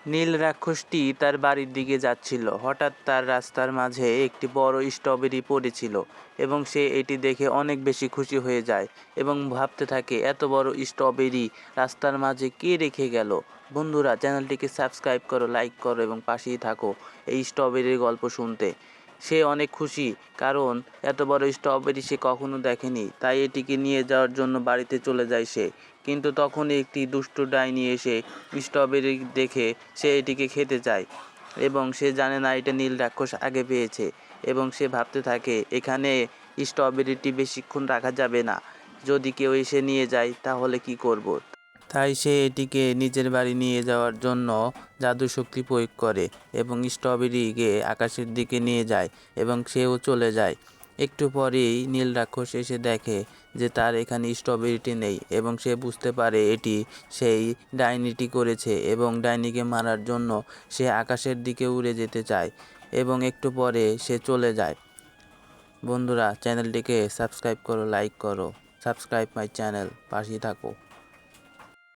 নীল রাক্ষসটি তার বাড়ির দিকে যাচ্ছিল। হঠাৎ তার রাস্তার মাঝে একটি বড় স্ট্রবেরি পড়েছিল এবং সে এটি দেখে অনেক বেশি খুশি হয়ে যায় এবং ভাবতে থাকে, এত বড় স্ট্রবেরি রাস্তার মাঝে কে রেখে গেল। বন্ধুরা, চ্যানেলটিকে সাবস্ক্রাইব করো, লাইক করো এবং পাশেই থাকো এই স্ট্রবেরির গল্প শুনতে। সে অনেক খুশি, কারণ এত বড় স্ট্রবেরি সে কখনো দেখেনি। তাই এটিকে নিয়ে যাওয়ার জন্য বাড়িতে চলে যায় সে। কিন্তু তখনই একটি দুষ্টু ডাইনি এসে স্ট্রবেরি দেখে সে এটিকে খেতে চায় এবং সে জানে না এটা নীল রাক্ষস আগে পেয়েছে এবং সে ভাবতে থাকে, এখানে স্ট্রবেরিটি বেশিক্ষণ রাখা যাবে না, যদি কেউ এসে নিয়ে যায় তাহলে কি করব। তাই সে এটিকে নিজের বাড়ি নিয়ে যাওয়ার জন্য জাদু শক্তি প্রয়োগ করে এবং স্ট্রবেরিকে আকাশের দিকে নিয়ে যায় এবং সেও চলে যায়। একটু পরেই নীল রাক্ষস এসে দেখে যে তার এখানে স্ট্রবেরিটি নেই এবং সে বুঝতে পারে এটি সেই ডাইনিটি করেছে এবং ডাইনিকে মারার জন্য সে আকাশের দিকে উড়ে যেতে চায় এবং একটু পরে সে চলে যায়। বন্ধুরা, চ্যানেলটিকে সাবস্ক্রাইব করো, লাইক করো, সাবস্ক্রাইব মাই চ্যানেল, পাশেই থাকো।